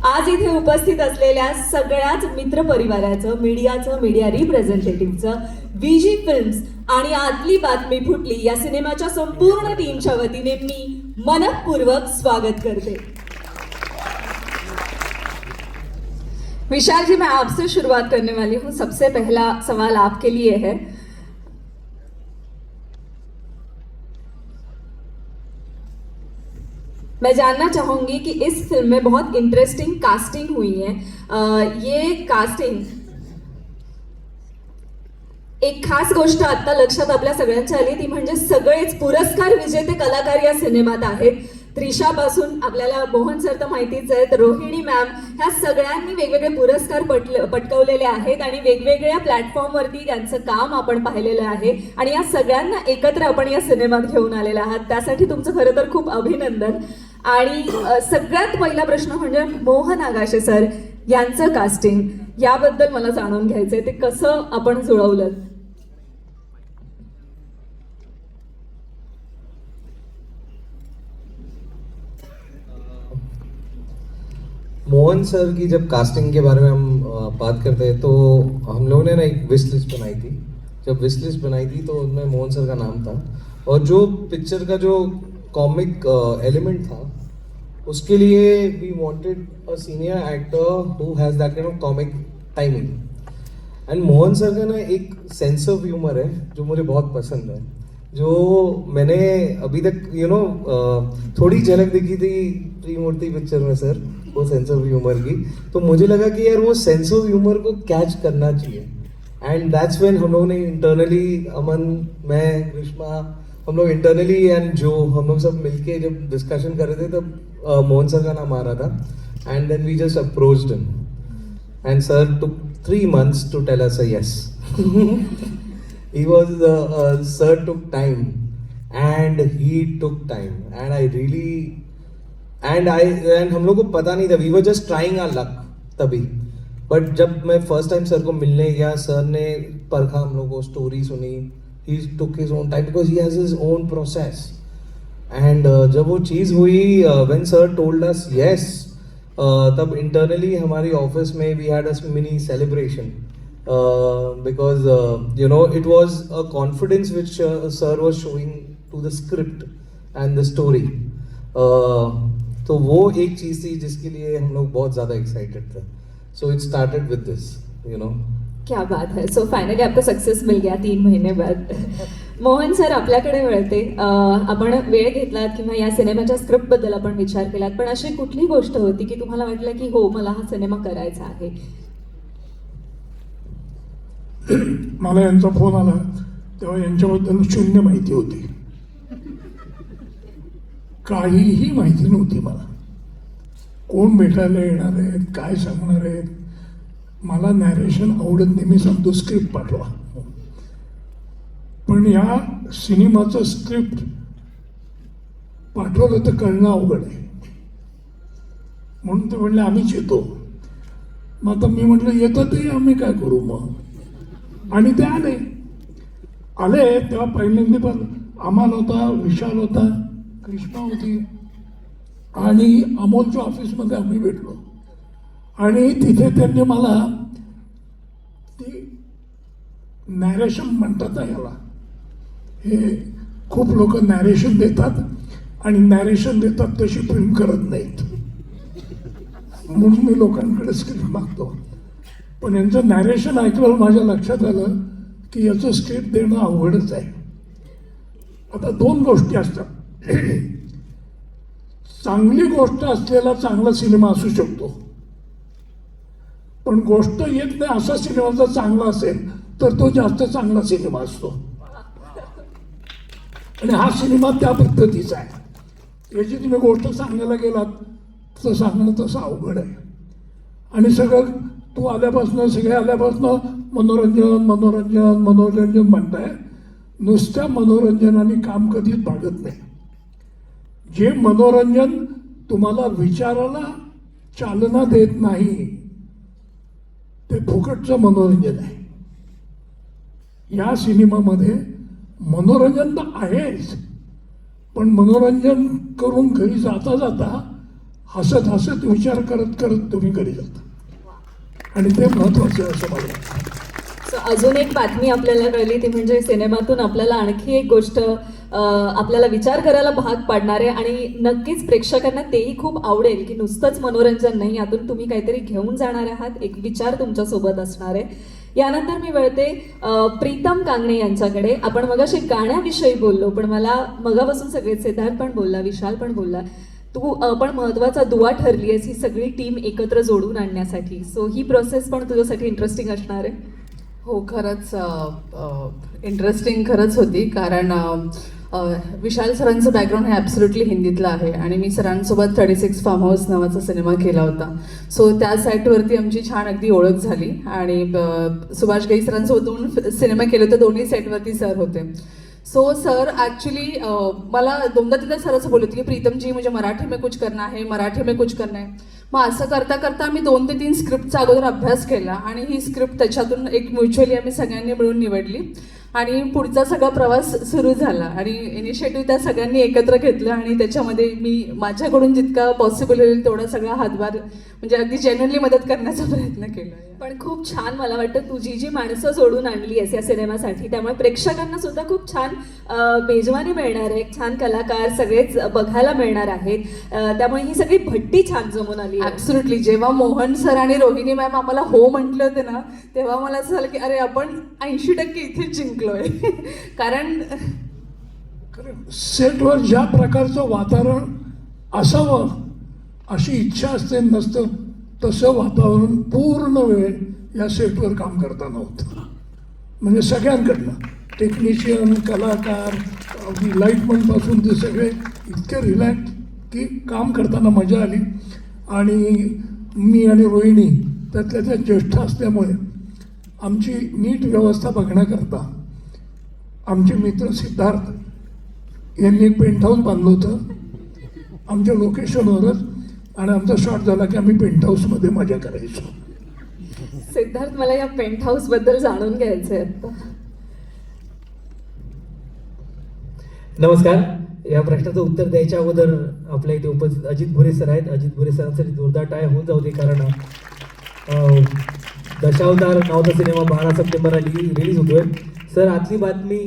आज इथे उपस्थित असलेल्या सगळ्याच मित्रपरिवाराचं, मीडिया रिप्रेझेंटेटिव्हचं, VG फिल्म्स आणि आतली बातमी फुटली या सिनेमाच्या संपूर्ण टीमच्या वतीने मी मनपूर्वक स्वागत करते। विशाल जी, मैं आपसे शुरुआत करने वाली हूँ। सबसे पहला सवाल आपके लिए है। मैं जानना चाहूंगी कि इस फिल्म में बहुत इंटरेस्टिंग कास्टिंग हुई है। ये कास्टिंग एक खास गोष्ट आता लक्षात आपल्या सगळ्यांच्या आली, ती म्हणजे सगळेच पुरस्कार विजेते कलाकार या सिनेमात आहेत। त्रिशा पासून आपल्याला मोहन सर तर माहितीच आहेत, रोहिणी मॅम, ह्या सगळ्यांनी वेगवेगळे पुरस्कार पटकवलेले आहेत आणि वेगवेगळ्या प्लॅटफॉर्मवरती त्यांचं काम आपण पाहिलेलं आहे आणि या सगळ्यांना एकत्र आपण या सिनेमात घेऊन आलेले आहात, त्यासाठी तुमचं खरं तर खूप अभिनंदन। आणि सगळ्यात पहिला प्रश्न म्हणजे मोहन आगाशे सर यांचं कास्टिंग याबद्दल मला जाणून घ्यायचंय, ते कसं आपण जुळवलं? मोहन सर की जब कास्टिंग के बारे में हम बात करते हैं तो हम लोगों ने ना एक विश लिस्ट बनाई थी। जब विश लिस्ट बनाई थी तो उसमें मोहन सर का नाम था और जो पिक्चर का जो कॉमिक एलिमेंट था उसके लिए we wanted a senior actor who has that kind of comic timing. And Mohan sir का ना एक सेंस ऑफ ह्यूमर है जो मुझे बहुत पसंद है, जो मैंने अभी तक थोड़ी झलक देखी थी त्रिमूर्ति पिक्चर में सर, वो सेंस ऑफ ह्यूमर की। तो मुझे लगा कि यार वो सेंस ऑफ ह्यूमर को कैच करना चाहिए। एंड दैट्स व्हेन हम लोगों ने इंटरनली, अमन, मैं, ग्रीष्मा, हम लोग इंटरनली एंड जो हम लोग सब मिलके जब डिस्कशन कर रहे थे तब मोहन सर का नाम आ रहा था। And then we just approached him and sir took 3 months to tell us a yes. He was sir took time and he took time and I really and हम लोग को पता नहीं था, we were just trying our luck तभी। But जब मैं first time sir को मिलने गया, सर ने परखा हम लोग को, स्टोरी सुनी, he took his own time because he has his own process। End जब वो चीज़ हुई, when sir told us yes, तब इंटरनली हमारी ऑफिस में we had a mini celebration because it was a confidence which sir was showing to the script and the story. तो वो एक चीज़ थी जिसके लिए हम लोग बहुत ज़्यादा एक्साइटेड थे। सो इट स्टार्टेड विद दिस, क्या बात है। सो फायनली आपको सक्सेस मिल गया 3 महीने बाद। मोहन सर, आपल्याकडे वळते। आपण वेळ घेतलात किंवा या सिनेमाच्या स्क्रिप्ट बद्दल आपण विचार केलात, पण अशी कुठली गोष्ट होती की तुम्हाला वाटलं की हो, मला हा सिनेमा करायचा आहे? मला यांचा फोन आला तेव्हा यांच्याबद्दल शून्य माहिती होती, काहीही माहिती नव्हती मला। कोण भेटायला येणार आहेत, काय सांगणार आहेत, मला नॅरेशन आवडत नाही, मी सांगतो स्क्रिप्ट पाठवा। पण या सिनेमाचं स्क्रिप्ट पाठवलं तर कळणं अवघड आहे, म्हणून ते म्हणले आम्हीच येतो। मग आता मी म्हटलं येतं ते आम्ही काय करू मग, आणि ते आले तेव्हा पहिल्यांदा पण अमन होता, विशाल होता, कृष्णा होती आणि अमोलच्या ऑफिसमध्ये आम्ही भेटलो आणि तिथे त्यांनी मला ती नॅरेशन म्हणतात ना याला, हे खूप लोक नॅरेशन देतात आणि नॅरेशन देतात तशी फिल्म करत नाहीत, म्हणून मी लोकांकडे स्क्रिप्ट मागतो। पण यांचं नॅरेशन ऐकलं माझ्या लक्षात आलं की याचं स्क्रिप्ट देणं अवघडच आहे। आता 2 गोष्टी असतात, चांगली गोष्ट असलेला चांगला सिनेमा असू शकतो, पण गोष्ट येत नाही असा सिनेमा जर चांगला असेल तर तो जास्त चांगला सिनेमा असतो, आणि हा सिनेमा त्या पद्धतीचा आहे। याची तुम्ही गोष्ट सांगायला गेलात तर सांगणं तसं अवघड आहे, आणि सगळं तू आल्यापासून सगळे आल्यापासून मनोरंजन मनोरंजन मनोरंजन म्हणताय, नुसत्या मनोरंजनाने काम कधीच भागत नाही। जे मनोरंजन तुम्हाला विचाराला चालना देत नाही ते फुकटचं मनोरंजन आहे। या सिनेमामध्ये मनोरंजन तर आहेच, पण मनोरंजन करून घरी जाता जाता हसत हसत विचार करत करत तुम्ही घरी जाता आणि ते महत्त्वाचं आहे असं मला वाटतं. So, अजून एक बातमी आपल्याला कळली ती म्हणजे सिनेमातून आपल्याला आणखी एक गोष्ट आपल्याला विचार करायला भाग पाडणार आहे आणि नक्कीच प्रेक्षकांना तेही खूप आवडेल की नुसतंच मनोरंजन नाही, यातून तुम्ही काहीतरी घेऊन जाणार आहात, एक विचार तुमच्यासोबत असणार आहे. यानंतर मी वळते प्रीतम कांगणे यांच्याकडे. आपण मगाशी गाण्याविषयी बोललो, पण मला मगापासून सगळे सिद्धार्थ पण बोलला, विशाल पण बोलला, तू पण महत्वाचा दुवा ठरली आहेस ही सगळी टीम एकत्र जोडून आणण्यासाठी. सो ही प्रोसेस पण तुझ्यासाठी इंटरेस्टिंग असणार आहे. हो, खरंच इंटरेस्टिंग खरंच होती, कारण विशाल सरांचं बॅकग्राऊंड हे ॲब्सोल्युटली हिंदीतलं आहे आणि मी सरांसोबत 36 फार्म हाऊस नावाचा सिनेमा केला होता. सो त्या सेटवरती आमची छान अगदी ओळख झाली आणि सुभाष घई सरांसोबत 2 सिनेमा केले होते, दोन्ही सेटवरती सर होते. सो सर ॲक्च्युली मला दोनदा तिथं सर असं बोलत होते की प्रीतमजी मुझे मराठी में कुछ करना है, मराठी में कुछ करना है. मग असं करता करता आम्ही 2 ते 3 स्क्रिप्टचा अगोदर अभ्यास केला आणि ही स्क्रिप्ट त्याच्यातून एक म्युच्युअली आम्ही सगळ्यांनी मिळून निवडली आणि पुढचा सगळा प्रवास सुरू झाला आणि इनिशिएटिव्ह त्या सगळ्यांनी एकत्र घेतलं आणि त्याच्यामध्ये मी माझ्याकडून जितका पॉसिबल होईल तेवढा सगळा हातभार म्हणजे अगदी जेन्युअनली मदत करण्याचा प्रयत्न केला. पण खूप छान, मला वाटतं तुझी जी माणसं जोडून आणली आहेस या सिनेमासाठी, त्यामुळे प्रेक्षकांना सुद्धा खूप छान मेजवानी मिळणार आहे, छान कलाकार सगळेच बघायला मिळणार आहेत. त्यामुळे ही सगळी भट्टी छान जमून आली आहे. ॲब्सोल्युटली. जेव्हा मोहन सर आणि रोहिणी मॅम आम्हाला हो म्हटले होते ना, तेव्हा मला असं झालं की अरे आपण 80% इथेच जिंकलोय. कारण सेटवर ज्या प्रकारचं वातावरण असावं अशी इच्छा असते, नसतं तसं वातावरण पूर्ण वेळ या सेटवर काम करताना होतं. म्हणजे सगळ्यांकडनं टेक्निशियन, कलाकार, लाईटमनपासून ते सगळे इतके रिलॅक्स की काम करताना मजा आली. आणि मी आणि रोहिणी त्यातल्या त्या ज्येष्ठ असल्यामुळे आमची नीट व्यवस्था बघण्याकरता आमचे मित्र सिद्धार्थ यांनी एक पेंट हाऊस बांधलं होतं आमच्या लोकेशनवरच आणि आमचा शॉट झाला की आम्ही पेंट हाऊसमध्ये मजा करायचो. सिद्धार्थ, मला या पेंट हाऊस बद्दल जाणून घ्यायचंय आता. नमस्कार. या प्रश्नाचं उत्तर द्यायच्या अगोदर आपल्या इथे उपस्थित अजित भुरे सर आहेत. अजित भुरे सरांसाठी जोरदार टाळ्या होऊन जाऊ दे, कारण दशावतार नावाचा सिनेमा 12 सप्टेंबरला रिलीज होतोय. सर, आतली बातमी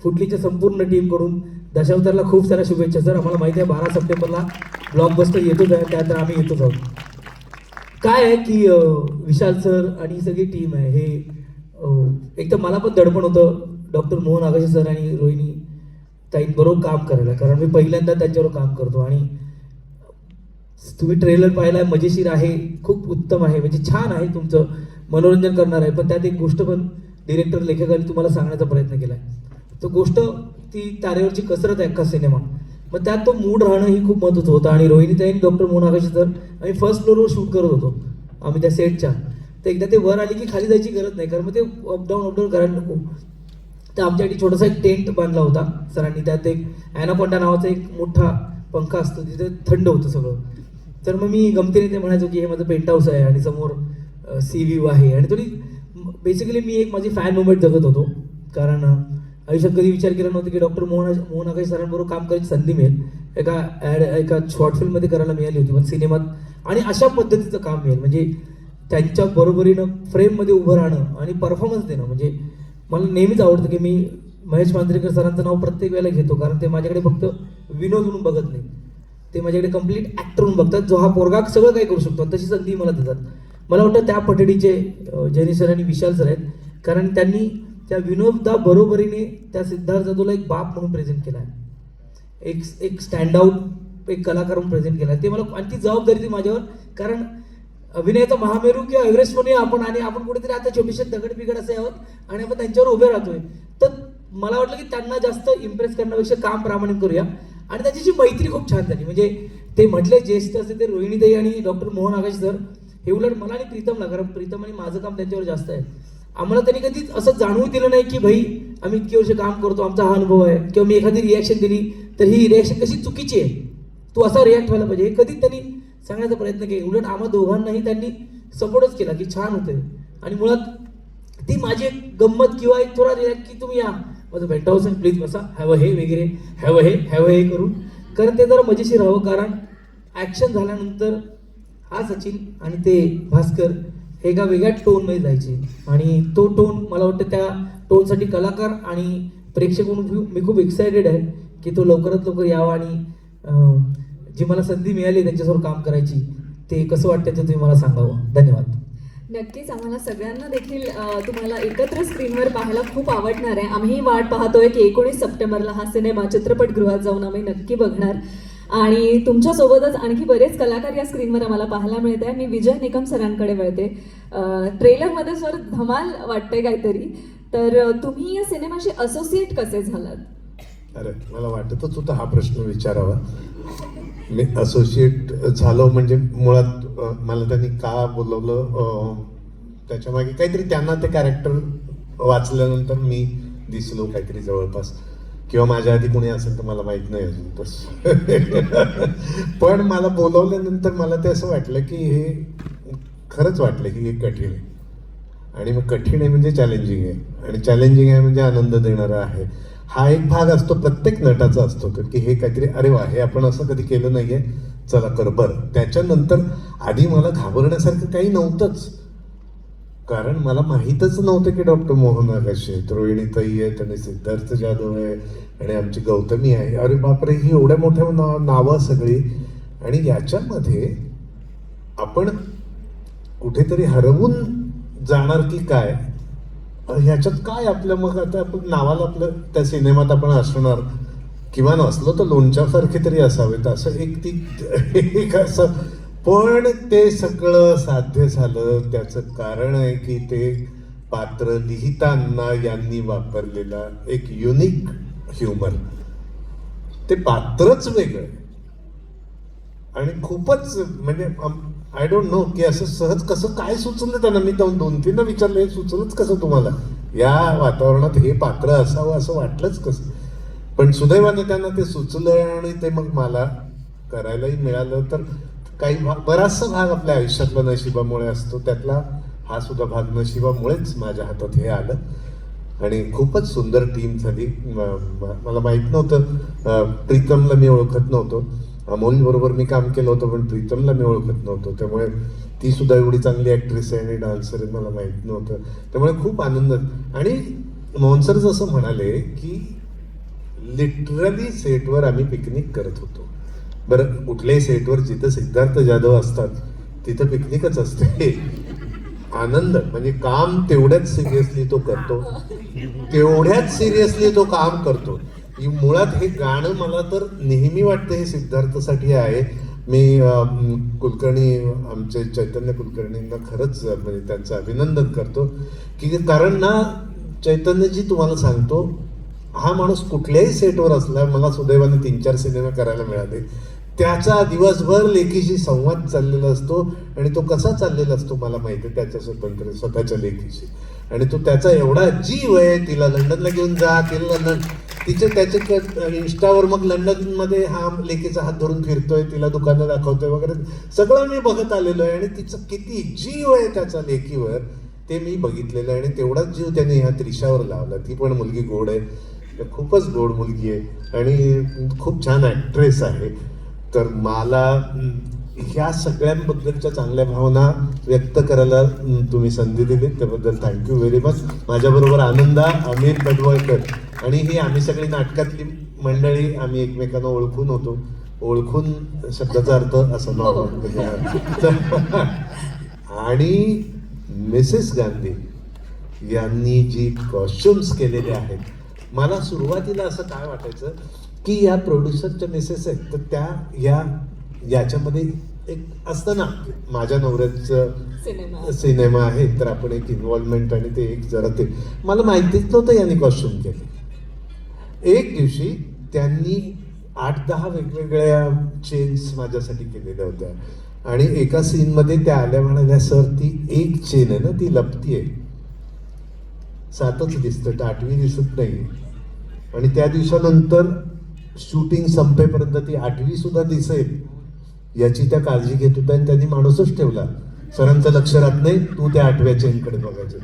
फुटलीच्या संपूर्ण टीमकडून दशावतारला खूप साऱ्या शुभेच्छा. सर, आम्हाला माहिती आहे 12 सप्टेंबरला ब्लॉकबस्टर येतोच आहे, त्यात आम्ही येतोच आहोत. काय आहे की विशाल सर आणि ही सगळी टीम आहे, हे एकदम मला पण दडपण होतं डॉक्टर मोहन आगाशे सर आणि रोहिणी ताईंबरोबर काम करायला, कारण मी पहिल्यांदा त्यांच्याबरोबर काम करतो. आणि तुम्ही ट्रेलर पाहिला, मजेशीर आहे, खूप उत्तम आहे, म्हणजे छान आहे, तुमचं मनोरंजन करणार आहे. पण त्यात एक गोष्ट पण डिरेक्टर लेखकांनी तुम्हाला सांगण्याचा प्रयत्न केला आहे. तो गोष्ट ती तारेवरची कसरत आहे अख्खा सिनेमा. मग त्यात तो मूड राहणं ही खूप महत्त्वाचं होतं. आणि रोहिणीताई आणि डॉक्टर मोहन आगाशे सर आम्ही फर्स्ट फ्लोअरवर शूट करत होतो आम्ही त्या सेटच्या. तर एकदा ते वर आले की खाली जायची गरज नाही, कारण मग ते अपडाऊन करायला नको. तर आमच्यासाठी छोटासा एक टेंट बांधला होता सरांनी. त्यात एक ॲनाकोंडा नावाचा एक मोठा पंखा असतो, तिथे थंड होतं सगळं. तर मग मी गमतीने ते म्हणायचो की हे माझं पेंट हाऊस आहे आणि समोर सी व्ह्यू आहे. आणि थोडी बेसिकली मी एक माझी फॅन मुवमेंट जगत होतो, कारण आयुष्यात कधी विचार केला नव्हता की डॉक्टर मोहन आगाशे सरांबरोबर काम करायची संधी मिळेल. एका शॉर्ट फिल्ममध्ये करायला मिळाली होती, पण सिनेमात आणि अशा पद्धतीचं काम मिळेल, म्हणजे त्यांच्या बरोबरीनं फ्रेममध्ये उभं राहणं आणि परफॉर्मन्स देणं. म्हणजे मला नेहमीच आवडतं की मी महेश मांजरेकर सरांचं नाव प्रत्येक वेळेला घेतो, कारण ते माझ्याकडे फक्त विनोद म्हणून बघत नाही, ते माझ्याकडे कम्प्लीट ॲक्टर म्हणून बघतात, जो हा पोरगा सगळं काही करू शकतो. तशी संधी मला देतात. मला वाटतं त्या पठडीचे जयनी सर आणि विशाल सर आहेत, कारण त्यांनी त्या विनोदा बरोबरीने त्या सिद्धार्थ जाधवला एक बाप म्हणून प्रेझेंट केला आहे, एक स्टँड आउट एक कलाकार म्हणून प्रेझेंट केला आहे. ते मला आणि ती जबाबदारी ती माझ्यावर, कारण अभिनयाचा महामेरू किंवा एव्हरेस्ट म्हणूया आपण, आणि आपण कुठेतरी आता छोटेसे दगड बिगड असे आहोत आणि आपण त्यांच्यावर उभे राहतोय. तर मला वाटलं की त्यांना जास्त इम्प्रेस करण्यापेक्षा काम प्रामाणिक करूया. आणि त्याची मैत्री खूप छान झाली. म्हणजे ते म्हटले ज्येष्ठ असे ते रोहिणीताई आणि डॉक्टर मोहन आगाशे सर, हे उलट मला आणि प्रीतमला, कारण प्रीतम आणि माझं काम त्यांच्यावर जास्त आहे, आम्हाला त्यांनी कधीच असं जाणवू दिलं नाही की भाई आम्ही इतकी वर्ष काम करतो, आमचा हा अनुभव आहे, किंवा मी एखादी रिॲक्शन दिली तर ही रिॲक्शन कशी चुकीची आहे, तू असा रिॲक्ट व्हायला पाहिजे, हे कधीच त्यांनी सांगण्याचा प्रयत्न केला. उलट आम्हा दोघांनाही त्यांनी सपोर्टच केला की छान होतंय. आणि मुळात ती माझी एक गंमत किंवा एक थोडा रिॲक्ट की तुम्ही या माझं पेंट हाऊस आणि प्लीज बसा, हॅव हे वगैरे हॅव हे करून, कारण ते जरा मजेशीर हवं. कारण ॲक्शन झाल्यानंतर हा सचिन आणि ते भास्कर एका वेगळ्या टोनमध्ये जायचे आणि तो टोन मला वाटतं त्या टोनसाठी कलाकार आणि प्रेक्षक म्हणून मी खूप एक्सायटेड आहे की तो लवकरात लवकर यावा आणि जी मला संधी मिळाली त्यांच्यासमोर काम करायची ते कसं वाटतं ते तुम्ही मला सांगावं. धन्यवाद. नक्कीच आम्हाला सगळ्यांना देखील तुम्हाला एकत्र स्क्रीनवर पाहायला खूप आवडणार आहे. आम्ही वाट पाहतोय की 19 सप्टेंबरला हा सिनेमा चित्रपटगृहात जाऊन आम्ही नक्की बघणार आणि तुमच्यासोबतच आणखी बरेच कलाकार या स्क्रीनवर आम्हाला पाहायला मिळत आहे. मी विजय निकम सरांकडे वळते. ट्रेलरमध्ये सर धमाल वाटतंय काहीतरी, तर तुम्ही या सिनेमाशी असोसिएट कसे झालात? अरे मला वाटतच होतं हा प्रश्न विचारावा. मी असोसिएट झालो म्हणजे मुळात मला त्यांनी का बोलवलं त्याच्यामागे काहीतरी त्यांना ते कॅरेक्टर वाचल्यानंतर मी दिसलो काहीतरी जवळपास, किंवा माझ्या आधी कोणी असेल तर मला माहीत नाही अजून तसं. पण मला बोलवल्यानंतर मला ते असं वाटलं की हे खरंच वाटलं की हे कठीण आहे, आणि मग कठीण आहे म्हणजे चॅलेंजिंग आहे, आणि चॅलेंजिंग आहे म्हणजे आनंद देणारा आहे. हा एक भाग असतो प्रत्येक नटाचा असतो की हे काहीतरी अरे वा हे आपण असं कधी केलं नाहीये, चला कर बरं. त्याच्यानंतर आधी मला घाबरण्यासारखं काही नव्हतंच, कारण मला माहीतच नव्हतं की डॉक्टर मोहन आगाशे आहेत, रोहिणी ताई आहेत, आणि सिद्धार्थ जाधव आहे, आणि आमची गौतमी आहे. अरे बापरे, ही एवढ्या मोठ्या नावं सगळी, आणि याच्यामध्ये आपण कुठेतरी हरवून जाणार की काय, ह्याच्यात काय आपलं. मग आता आपण नावाला आपलं त्या सिनेमात आपण असणार किंवा नसलो तर लोणच्यासारखे तरी असावेत असं एक असं. पण ते सगळं साध्य झालं. त्याचं कारण आहे की ते पात्र लिहिताना यांनी वापरलेला एक युनिक ह्युमर, ते पात्रच वेगळं आणि खूपच म्हणजे आय डोंट नो की असं सहज कसं काय सुचलं त्यांना. मी 2-3 विचारलं हे सुचलंच कसं तुम्हाला, या वातावरणात हे पात्र असावं असं वाटलंच कसं. पण सुदैवाने त्यांना ते सुचलं आणि ते मग मला करायलाही मिळालं. तर काही बराचसा भाग आपल्या आयुष्यातला नशिबामुळे असतो, त्यातला हा सुद्धा भाग नशिबामुळेच माझ्या हातात हे आलं, आणि खूपच सुंदर टीम झाली. मला माहीत नव्हतं, प्रीतमला मी ओळखत नव्हतो, अमोल बरोबर मी काम केलं होतं पण प्रीतमला मी ओळखत नव्हतो, त्यामुळे ती सुद्धा एवढी चांगली ॲक्ट्रेस आहे आणि डान्सर आहे मला माहीत नव्हतं. त्यामुळे खूप आनंद. आणि मोहन सर जसं म्हणाले की लिटरली सेटवर आम्ही पिकनिक करत होतो. बरं, कुठल्याही सेटवर जिथं सिद्धार्थ जाधव असतात तिथं पिकनिकच असते. आनंद म्हणजे काम तेवढ्याच सिरियसली तो करतो, तेवढ्याच सिरियसली तो काम करतो. मुळात हे गाणं मला तर नेहमी वाटतं हे सिद्धार्थसाठी आहे. मी कुलकर्णी आमचे चैतन्य कुलकर्णींना खरंच म्हणजे त्यांचं अभिनंदन करतो की कारण ना चैतन्यजी तुम्हाला सांगतो, हा माणूस कुठल्याही सेटवर असला, मला सुदैवाने 3-4 सिनेमे करायला मिळाले, त्याचा दिवसभर लेखीशी संवाद चाललेला असतो, आणि तो कसा चाललेला असतो मला माहिती आहे, त्याच्या स्वतःच्या लेखीशी. आणि तो त्याचा एवढा जीव आहे, तिला लंडनला घेऊन जा, तिला त्याचे इंस्टावर मग लंडनमध्ये हा लेकीचा हात धरून फिरतोय, तिला दुकानं दाखवतोय वगैरे, सगळं मी बघत आलेलो आहे. आणि तिचं किती जीव आहे त्याचा लेकीवर ते मी बघितलेलं आहे, आणि तेवढाच जीव त्याने ह्या त्रिशावर लावला. ती पण मुलगी गोड आहे, खूपच गोड मुलगी आहे आणि खूप छान ॲक्ट्रेस आहे. तर मला ह्या सगळ्यांबद्दलच्या चांगल्या भावना व्यक्त करायला तुम्ही संधी दिली त्याबद्दल थँक्यू व्हेरी मच. माझ्याबरोबर आनंदा, अमीर पडवळकर, आणि ही आम्ही सगळी नाटकातली मंडळी, आम्ही एकमेकांना ओळखून होतो. ओळखून शब्दाचा अर्थ असं नॉर्मल. आणि मिसेस गांधी यांनी जी कॉस्ट्युम्स केलेले आहेत, मला सुरुवातीला असं काय वाटायचं की या प्रोड्युसरच्या मिसेस आहेत तर त्या याच्यामध्ये एक असतं ना माझ्या नवऱ्याचं सिनेमा आहे तर आपण एक इन्व्हॉल्वमेंट, आणि ते एक जरा ते मला माहितीच नव्हतं यांनी कॉस्ट्युम केले. एक दिवशी त्यांनी 8-10 वेगवेगळ्या चेन्स माझ्यासाठी केलेल्या होत्या, आणि एका सीनमध्ये त्या आल्या म्हणाल्या, सर ती एक चेन आहे ना ती लपतीये, 7च दिसतं, 8वी दिसत नाही. आणि त्या दिवसानंतर शूटिंग संपेपर्यंत ती 8वी सुद्धा दिसेल याची त्या काळजी घेत होत्या, आणि त्यांनी माणूसच ठेवला, सरांचं लक्ष राहत नाही, तू त्या 8व्या चेनकडे बघायचं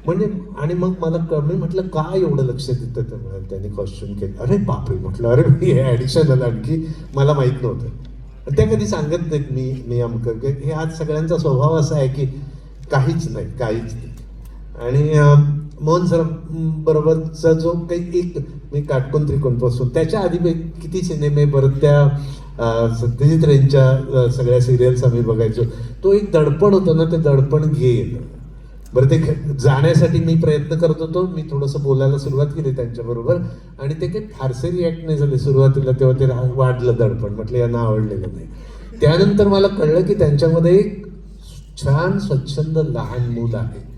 म्हणजे. आणि मग मला मी म्हटलं काय एवढं लक्ष देतं, तर त्यांनी कॉस्ट्युम केलं. अरे बापरे म्हटलं, अरे हे ॲडिशनल आणखी मला माहीत नव्हतं. त्या कधी सांगत नाहीत मी अमकं की हे आज सगळ्यांचा स्वभाव असा आहे की काहीच नाही. आणि मोहन सर बरोबरचा जो काही एक मी काटकोन त्रिकोणपासून त्याच्या आधी किती सिनेमे परत त्या सत्यजित रेंच्या सगळ्या सिरियल्स आम्ही बघायचो. तो एक दडपण होतं ना, ते दडपण गेलं. बरं ते जाण्यासाठी मी प्रयत्न करत होतो. मी थोडंसं बोलायला सुरुवात केली त्यांच्याबरोबर आणि ते काही फारसे रिॲक्ट नाही झाले सुरुवातीला. तेव्हा ते वाढलं दडपण. म्हटलं यांना आवडलेलं नाही. त्यानंतर मला कळलं की त्यांच्यामध्ये एक छान स्वच्छंद लहान मूल आहे.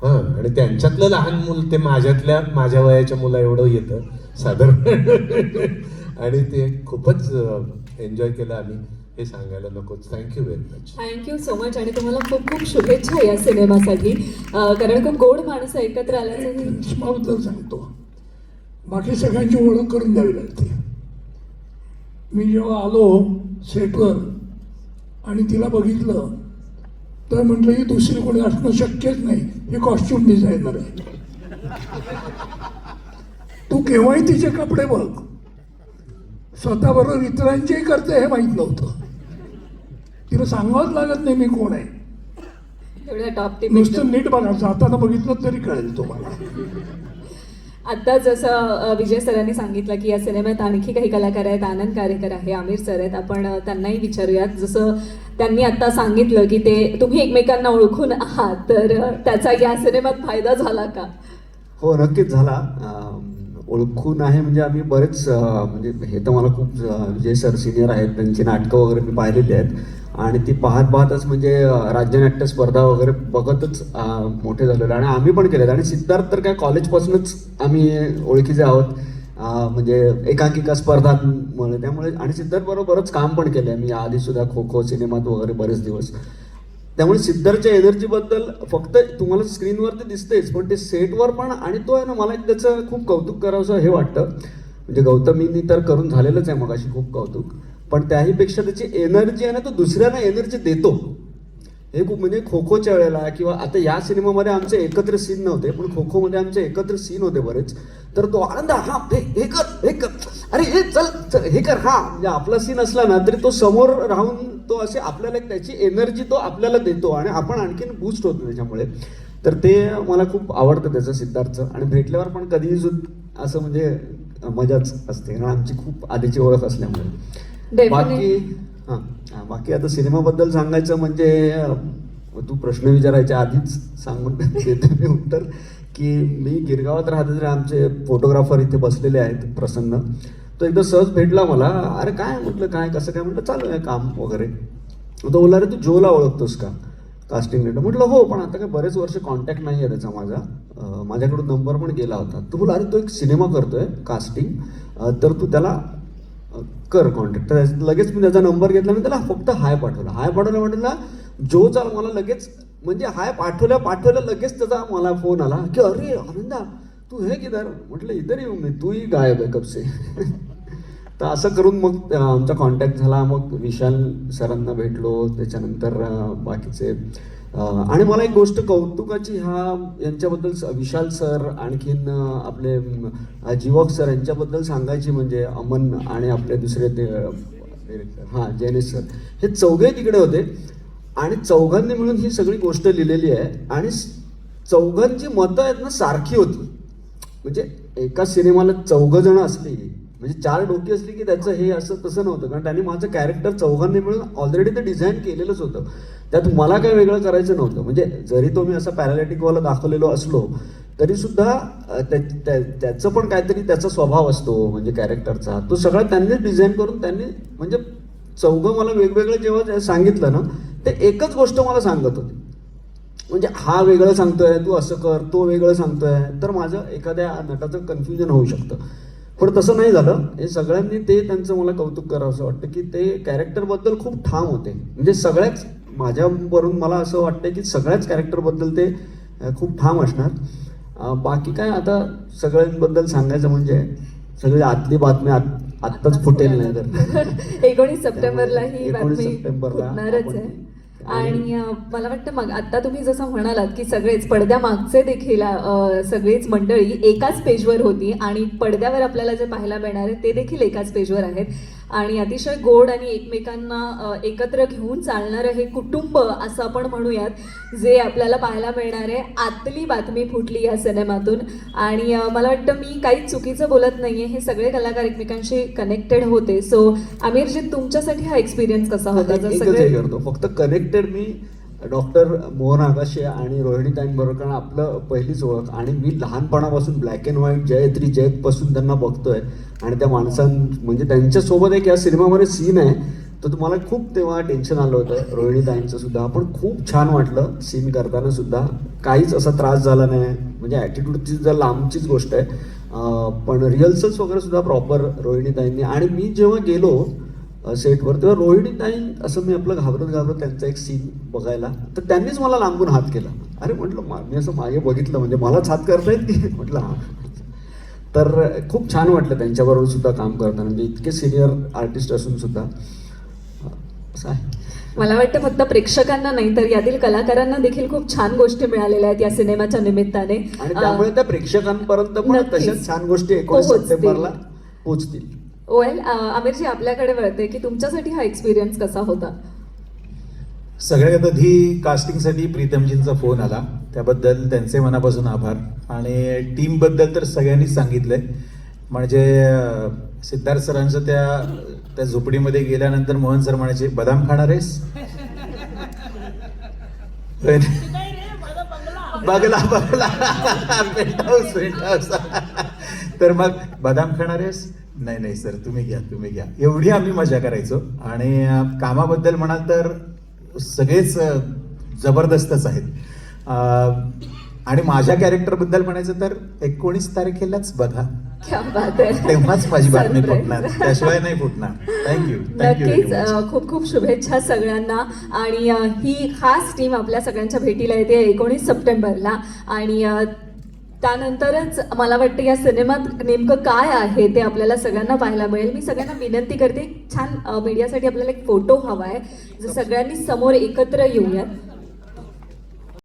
हां, आणि त्यांच्यातलं लहान मूल ते माझ्या वयाच्या मुला एवढं येतं साधारण. आणि ते खूपच एन्जॉय केलं आम्ही, हे सांगायला नकोच. Thank you very much. Thank you so much आणि तुम्हाला खूप खूप शुभेच्छा या सिनेमासाठी. कारण खूप गोड माणसं एकत्र आल्याचं रेश्माबद्दल सांगतो. बाकी सगळ्यांची ओळख करून द्यावी लागते. मी जेव्हा आलो सेटवर आणि तिला बघितलं तर म्हटलं ही दुसरी कोणी असणं शक्यच नाही, हे कॉस्ट्युम डिझायनर आहे. तू केव्हाही तिचे कपडे बघ, स्वतःबरोबर इतरांचेही करते हे माहीत नव्हतं. तिला सांगावंच लागत नाही मी कोण आहे. एवढ्या टॉप नुसतं नीट बघा, जाताना बघितलं तरी कळेल तुम्हाला. आता जसं विजय सरांनी सांगितलं की या सिनेमात आणखी काही कलाकार आहेत. आनंद कारेकर आहे, आमिर सर आहेत. आपण त्यांनाही विचारूयात. जसं त्यांनी आता सांगितलं की ते तुम्ही एकमेकांना ओळखून आहात, तर त्याचा या सिनेमात फायदा झाला का? हो, नक्कीच झाला. ओळखून आहे म्हणजे आम्ही बरेच म्हणजे हे तर मला खूप विजय सर सिनियर आहेत, त्यांची नाटकं वगैरे मी पाहिलेली आहेत आणि ती पाहतच म्हणजे राज्यनाट्य स्पर्धा वगैरे बघतच मोठे झालेले आणि आम्ही पण केलेत. आणि सिद्धार्थ तर काय कॉलेजपासूनच आम्ही ओळखीचे आहोत, म्हणजे एकांकिका स्पर्धांमुळे. त्यामुळे आणि सिद्धार्थ बरोबर बरंच काम पण केलं आहे मी आधीसुद्धा, खो खो सिनेमात वगैरे बरेच दिवस. त्यामुळे सिद्धार्थच्या एनर्जीबद्दल फक्त तुम्हाला स्क्रीनवर ते दिसतेच, पण ते सेटवर पण. आणि तो आहे ना, मला एक त्याचं खूप कौतुक करावंसं हे वाटतं. म्हणजे गौतमींनी तर करून झालेलंच आहे मगाशी खूप कौतुक, पण त्याहीपेक्षा त्याची एनर्जी आहे ना, तो दुसऱ्यांना एनर्जी देतो. हे खूप म्हणजे खो खोच्या वेळेला किंवा आता या सिनेमामध्ये आमचे एकत्र सीन नव्हते, पण खो खोमध्ये आमचे एकत्र सीन होते बरेच. तर तो आनंद, हा हे कर, अरे हे चल हे कर, हा म्हणजे आपला सीन असला ना तरी तो समोर राहून तो असे आपल्याला त्याची एनर्जी तो आपल्याला देतो आणि आपण आणखीन बूस्ट होतो त्याच्यामुळे. तर ते मला खूप आवडतं त्याचं सिद्धार्थचं. आणि भेटल्यावर पण कधीही असं म्हणजे मजाच असते, कारण आमची खूप आधीची ओळख असल्यामुळे. बाकी आता सिनेमाबद्दल सांगायचं म्हणजे तू प्रश्न विचारायच्या आधीच सांगून देतो मी उत्तर की मी गिरगावात राहते, तर आमचे फोटोग्राफर इथे बसलेले आहेत प्रसन्न. तो एकदा सहज भेटला मला. अरे काय म्हटलं, काय कसं काय म्हटलं, चालू आहे काम वगैरे. तो बोलला, अरे तू जोला ओळखतोस का कास्टिंग लेटर? म्हटलं हो, पण आता काय बरेच वर्ष कॉन्टॅक्ट नाही आहे त्याचा माझा, माझ्याकडून नंबर पण गेला होता. तो बोला, अरे तो एक सिनेमा करतोय कास्टिंग, तर तू त्याला कर कॉन्टॅक्ट. तर लगेच मी त्याचा नंबर घेतला आणि त्याला फक्त हाय पाठवला म्हटलं जो चाल. मला लगेच म्हणजे हाय पाठवल्या लगेच त्याचा मला फोन आला की अरे आनंदा तू हे किधर? म्हटलं इधर येऊ मी, तूही गायब आहे कब से. तर असं करून मग आमचा कॉन्टॅक्ट झाला. मग विशाल सरांना भेटलो, त्याच्यानंतर बाकीचे. आणि मला एक गोष्ट कौतुकाची यांच्याबद्दल विशाल सर, आणखीन आपले जीवक सर यांच्याबद्दल सांगायची म्हणजे अमन आणि आपले दुसरे ते जैनेश सर, हे चौघे तिकडे होते आणि चौघांनी मिळून ही सगळी गोष्ट लिहिलेली आहे. आणि चौघांची मतं आहेत ना सारखी होती. म्हणजे एका सिनेमाला 4 जण असली म्हणजे 4 डोकी असली की त्याचं हे असं तसं नव्हतं, कारण त्यांनी माझं कॅरेक्टर चौघांनी मिळून ऑलरेडी ते डिझाईन केलेलंच होतं. त्यात मला काही वेगळं करायचं नव्हतं. म्हणजे जरी तो मी असा पॅरालिटिकवाला दाखवलेलो असलो तरीसुद्धा त्याचं पण काहीतरी त्याचा स्वभाव असतो म्हणजे कॅरेक्टरचा, तो सगळा त्यांनीच डिझाईन करून त्यांनी म्हणजे चौघं मला वेगवेगळं जेव्हा सांगितलं ना, ते एकच गोष्ट मला सांगत होती. म्हणजे हा वेगळं सांगतोय, तू असं कर, तो वेगळं सांगतोय, तर माझं एखाद्या नटाचं कन्फ्युजन होऊ शकतं. पण तसं नाही झालं. हे सगळ्यांनी ते त्यांचं मला कौतुक करावं असं वाटतं की ते कॅरेक्टरबद्दल खूप ठाम होते. म्हणजे सगळ्याच माझ्यावरून मला असं वाटतं की सगळ्याच कॅरेक्टरबद्दल ते खूप ठाम असणार. बाकी काय आता सगळ्यांबद्दल सांगायचं म्हणजे सगळी आतली बातमी आत्ताच फुटेल नाही तर 19 सप्टेंबरला ही 19 बातमी सप्टेंबरला फुटणारच आहे. आणि मला वाटतं मग आता तुम्ही जसं म्हणालात की सगळेच पडद्यामागचे देखील सगळीच मंडळी एकाच पेजवर होती आणि पडद्यावर आपल्याला जे पाहायला मिळणार आहे ते देखील एकाच पेजवर आहेत. आणि अतिशय गोड आणि एकमेकांना एकत्र घेऊन चालणारं हे कुटुंब असं आपण म्हणूयात जे आपल्याला पाहायला मिळणार आहे. आतली बातमी फुटली या सिनेमातून आणि मला वाटतं मी काहीच चुकीचं बोलत नाहीये, हे सगळे कलाकार एकमेकांशी कनेक्टेड होते. सो आमिरजी, तुमच्यासाठी हा एक्सपिरियन्स कसा होता? जर एकच सगळे हे करतो, फक्त connected me doctor Mohan Agashe आणि रोहिणीताईंबरोबर, कारण आपलं पहिलीच ओळख आणि मी लहानपणापासून ब्लॅक अँड व्हाईट जयत्री जयतपासून त्यांना बघतोय आणि त्या म्हणजे त्यांच्यासोबत एक या सिनेमामध्ये सीन आहे तर तुम्हाला खूप तेव्हा टेन्शन आलं होतं रोहिणीताईंचं सुद्धा, पण खूप छान वाटलं सीन करताना सुद्धा, काहीच असा त्रास झाला नाही. म्हणजे ॲटिट्यूडची जर लांबचीच गोष्ट आहे, पण रिहर्सल्स वगैरे सुद्धा प्रॉपर रोहिणीताईंनी. आणि मी जेव्हा गेलो सेटवर तेव्हा रोहिणीताई असं मी आपलं घाबरत त्यांचा एक सीन बघायला, तर त्यांनीच मला लांबून हात केला. अरे म्हटलं मी असं मागे बघितलं म्हणजे मलाच हात करता येत की म्हटलं हां. तर खूप छान वाटलं त्यांच्याबरोबर सुद्धा काम करताना, म्हणजे इतके सिनियर आर्टिस्ट असून सुद्धा असं आहे. मला वाटतं फक्त प्रेक्षकांना नाही तर यातील कलाकारांना देखील खूप छान गोष्टी मिळालेल्या आहेत या सिनेमाच्या निमित्ताने. आणि त्यामुळे त्या प्रेक्षकांपर्यंत पण नक्कीच. तशाच छान गोष्टी 19 पोहोचतील. सप्टेंबरला पोहोचतील. वेल, आमिरजी, आपल्याकडे वळते की तुमच्यासाठी हा एक्सपिरियन्स कसा होता? सगळ्यात आधी कास्टिंगसाठी प्रीतमजींचा फोन आला, त्याबद्दल त्यांचे मनापासून आभार. आणि टीमबद्दल तर सगळ्यांनीच सांगितलंय. म्हणजे सिद्धार्थ सरांचं त्या झोपडीमध्ये गेल्यानंतर मोहन सर म्हणायचे, बदाम खाणार आहेस? बगला पेंट हाऊस. तर मग बदाम खाणार आहेस? नाही सर, तुम्ही घ्या. एवढी आम्ही मजा करायचो. आणि कामाबद्दल म्हणाल तर सगळेच जबरदस्तच आहेत. आणि माझ्या कॅरेक्टरबद्दल म्हणायचं तर 19 तारखेलाच बघा, क्या बात आहे. तेव्हाच माझी बातमी Surprise. फुटणार, त्याशिवाय नाही फुटणार. थँक्यू नक्कीच. खूप खूप शुभेच्छा सगळ्यांना. आणि ही खास टीम आपल्या सगळ्यांच्या भेटीला येते 19 सप्टेंबरला. आणि त्यानंतरच मला वाटतं या सिनेमात नेमकं काय आहे ते आपल्याला सगळ्यांना पाहायला मिळेल. मी सगळ्यांना विनंती करते, छान मीडियासाठी आपल्याला एक फोटो हवा आहे, जर सगळ्यांनी समोर एकत्र येऊयात.